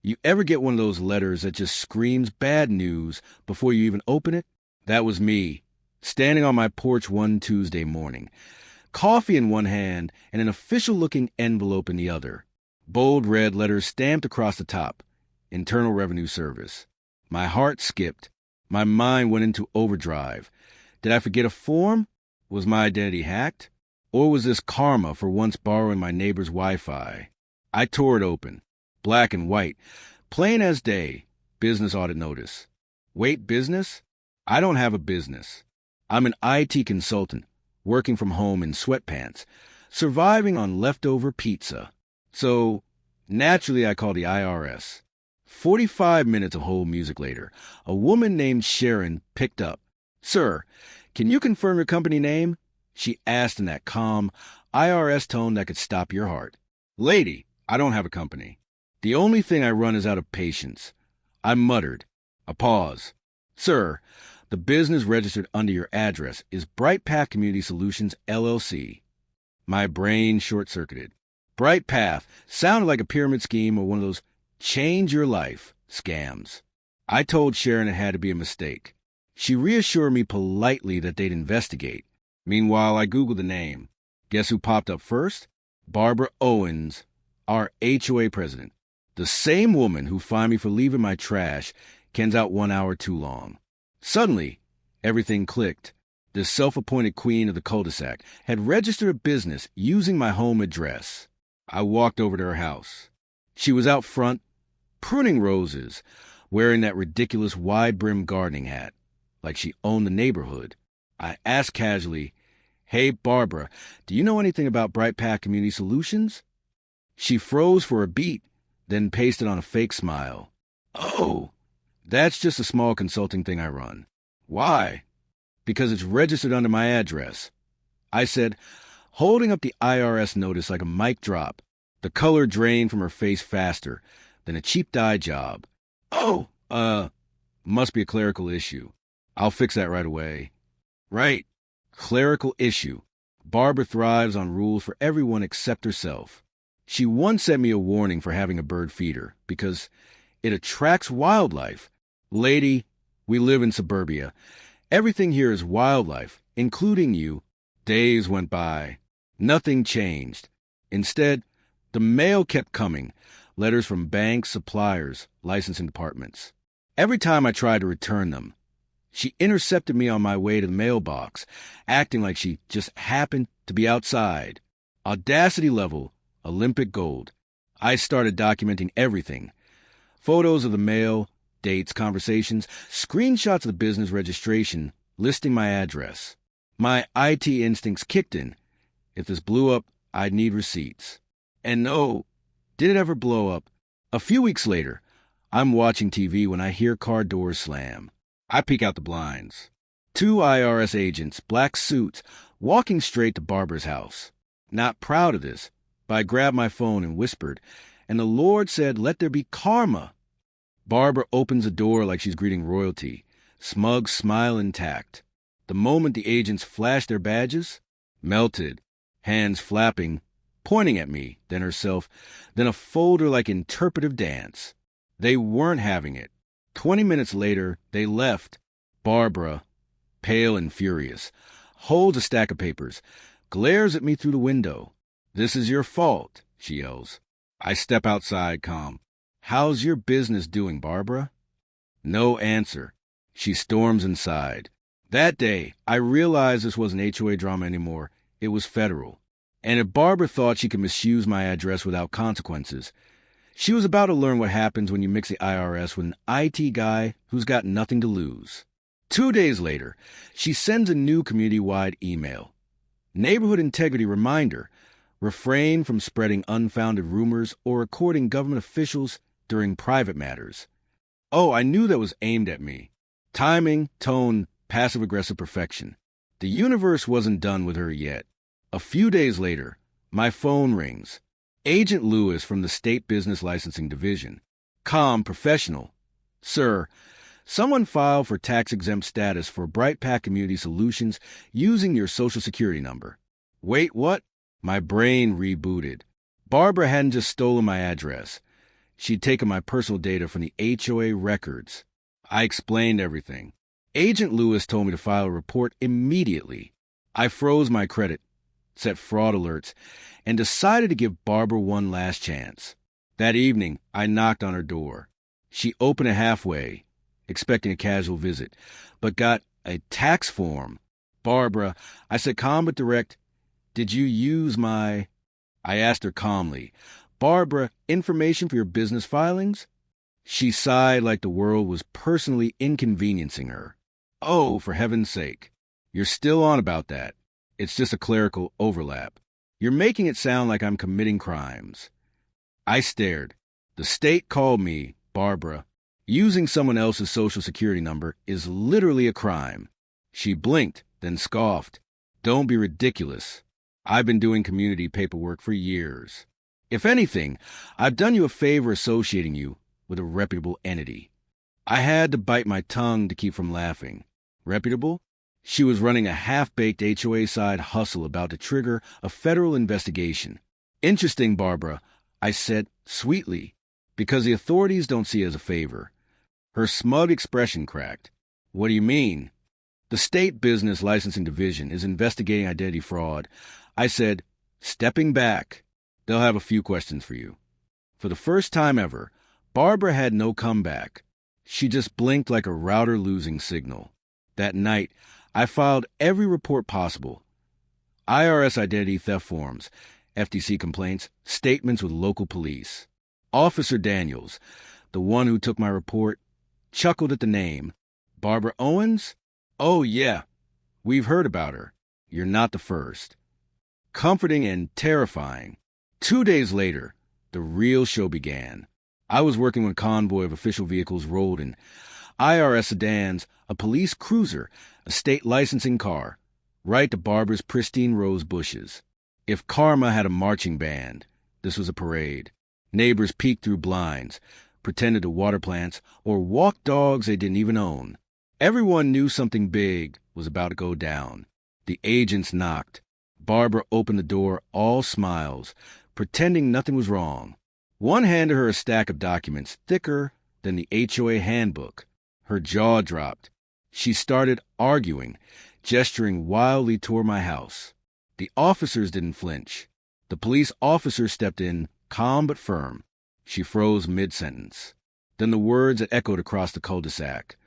You ever get one of those letters that just screams bad news before you even open it? That was me, standing on my porch one Tuesday morning, coffee in one hand and an official-looking envelope in the other. Bold red letters stamped across the top. Internal Revenue Service. My heart skipped. My mind went into overdrive. Did I forget a form? Was my identity hacked? Or was this karma for once borrowing my neighbor's Wi-Fi? I tore it open. Black and white. Plain as day. Business audit notice. Wait, business? I don't have a business. I'm an IT consultant, working from home in sweatpants, surviving on leftover pizza. So, naturally, I called the IRS. 45 minutes of hold music later, a woman named Sharon picked up. "Sir, can you confirm your company name?" she asked in that calm, IRS tone that could stop your heart. "Lady, I don't have a company. The only thing I run is out of patience." I muttered. A pause. "Sir, the business registered under your address is Bright Path Community Solutions, LLC. My brain short-circuited. Bright Path sounded like a pyramid scheme or one of those change your life scams. I told Sharon it had to be a mistake. She reassured me politely that they'd investigate. Meanwhile, I Googled the name. Guess who popped up first? Barbara Owens, our HOA president. The same woman who fined me for leaving my trash cans out 1 hour too long. Suddenly, everything clicked. This self-appointed queen of the cul-de-sac had registered a business using my home address. I walked over to her house. She was out front, pruning roses, wearing that ridiculous wide-brimmed gardening hat, like she owned the neighborhood. I asked casually, "Hey, Barbara, do you know anything about Bright Path Community Solutions?" She froze for a beat, then pasted on a fake smile. "Oh, that's just a small consulting thing I run." "Why?" "Because it's registered under my address," I said, holding up the IRS notice like a mic drop. The color drained from her face faster than a cheap dye job. "Oh, must be a clerical issue. I'll fix that right away." Right. Clerical issue. Barbara thrives on rules for everyone except herself. She once sent me a warning for having a bird feeder because it attracts wildlife. "Lady, we live in suburbia. Everything here is wildlife, including you." Days went by. Nothing changed. Instead, the mail kept coming. Letters from banks, suppliers, licensing departments. Every time I tried to return them, she intercepted me on my way to the mailbox, acting like she just happened to be outside. Audacity level, Olympic gold. I started documenting everything. Photos of the mail, dates, conversations, screenshots of the business registration, listing my address. My IT instincts kicked in. If this blew up, I'd need receipts. And no, did it ever blow up? A few weeks later, I'm watching TV when I hear car doors slam. I peek out the blinds. 2 IRS agents, black suits, walking straight to Barbara's house. Not proud of this, but I grabbed my phone and whispered, "And the Lord said, let there be karma." Barbara opens the door like she's greeting royalty, smug smile intact. The moment the agents flashed their badges, melted, hands flapping, pointing at me, then herself, then a folder-like interpretive dance. They weren't having it. 20 minutes later, they left. Barbara, pale and furious, holds a stack of papers, glares at me through the window. "This is your fault," she yells. I step outside, calm. "How's your business doing, Barbara?" No answer. She storms inside. That day, I realized this wasn't HOA drama anymore. It was federal. And if Barbara thought she could misuse my address without consequences, she was about to learn what happens when you mix the IRS with an IT guy who's got nothing to lose. 2 days later, she sends a new community-wide email. Neighborhood integrity reminder: refrain from spreading unfounded rumors or recording government officials during private matters. Oh, I knew that was aimed at me. Timing, tone, passive-aggressive perfection. The universe wasn't done with her yet. A few days later, my phone rings. Agent Lewis from the State Business Licensing Division. Calm, professional. "Sir, someone filed for tax-exempt status for Bright Path Community Solutions using your Social Security number." Wait, what? My brain rebooted. Barbara hadn't just stolen my address. She'd taken my personal data from the HOA records. I explained everything. Agent Lewis told me to file a report immediately. I froze my credit, set fraud alerts, and decided to give Barbara one last chance. That evening, I knocked on her door. She opened it halfway, expecting a casual visit, but got a tax form. Barbara, I said calm but direct, did you use my... I asked her calmly, Barbara, information for your business filings? She sighed like the world was personally inconveniencing her. Oh, for heaven's sake. You're still on about that. It's just a clerical overlap. You're making it sound like I'm committing crimes. I stared. The state called me, Barbara. Using someone else's social security number is literally a crime. She blinked, then scoffed. Don't be ridiculous. I've been doing community paperwork for years. If anything, I've done you a favor associating you with a reputable entity. I had to bite my tongue to keep from laughing. Reputable? She was running a half-baked HOA-side hustle about to trigger a federal investigation. Interesting, Barbara, I said sweetly, because the authorities don't see it as a favor. Her smug expression cracked. What do you mean? The State Business Licensing Division is investigating identity fraud. I said, stepping back. They'll have a few questions for you. For the first time ever, Barbara had no comeback. She just blinked like a router losing signal. That night, I filed every report possible. IRS identity theft forms, FTC complaints, statements with local police. Officer Daniels, the one who took my report, chuckled at the name. Barbara Owens? Oh, yeah. We've heard about her. You're not the first. Comforting and terrifying. 2 days later, the real show began. I was working when a convoy of official vehicles rolled in. IRS sedans, a police cruiser, a state licensing car, right to Barbara's pristine rose bushes. If karma had a marching band, this was a parade. Neighbors peeked through blinds, pretended to water plants, or walked dogs they didn't even own. Everyone knew something big was about to go down. The agents knocked. Barbara opened the door, all smiles, pretending nothing was wrong. One handed her a stack of documents thicker than the HOA handbook. Her jaw dropped. She started arguing, gesturing wildly toward my house. The officers didn't flinch. The police officer stepped in, calm but firm. She froze mid-sentence. Then the words that echoed across the cul-de-sac.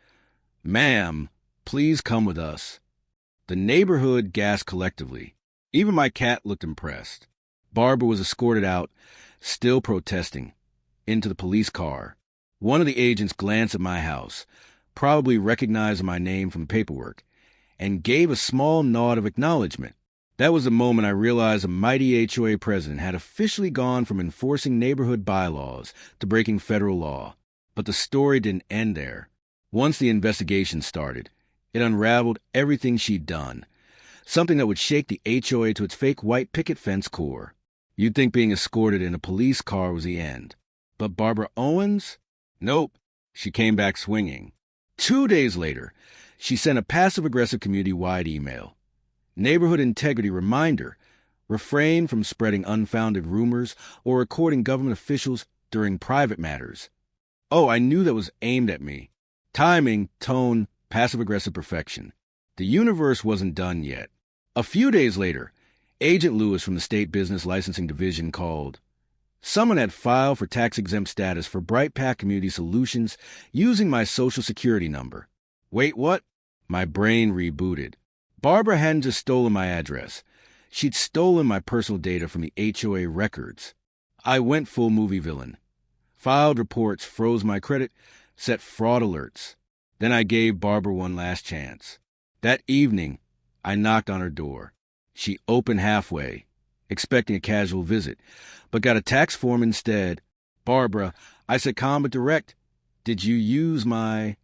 Ma'am, please come with us. The neighborhood gasped collectively. Even my cat looked impressed. Barbara was escorted out, still protesting, into the police car. One of the agents glanced at my house, probably recognized my name from paperwork, and gave a small nod of acknowledgement. That was the moment I realized a mighty HOA president had officially gone from enforcing neighborhood bylaws to breaking federal law. But the story didn't end there. Once the investigation started, it unraveled everything she'd done, something that would shake the HOA to its fake white picket fence core. You'd think being escorted in a police car was the end. But Barbara Owens? Nope. She came back swinging. 2 days later, she sent a passive-aggressive community-wide email. Neighborhood integrity reminder: refrain from spreading unfounded rumors or recording government officials during private matters. Oh, I knew that was aimed at me. Timing, tone, passive-aggressive perfection. The universe wasn't done yet. A few days later, Agent Lewis from the State Business Licensing Division called. Someone had filed for tax-exempt status for Bright Path Community Solutions using my social security number. Wait, what? My brain rebooted. Barbara hadn't just stolen my address. She'd stolen my personal data from the HOA records. I went full movie villain. Filed reports, froze my credit, set fraud alerts. Then I gave Barbara one last chance. That evening, I knocked on her door. She opened halfway, expecting a casual visit, but got a tax form instead. Barbara, I said calm but direct, did you use my...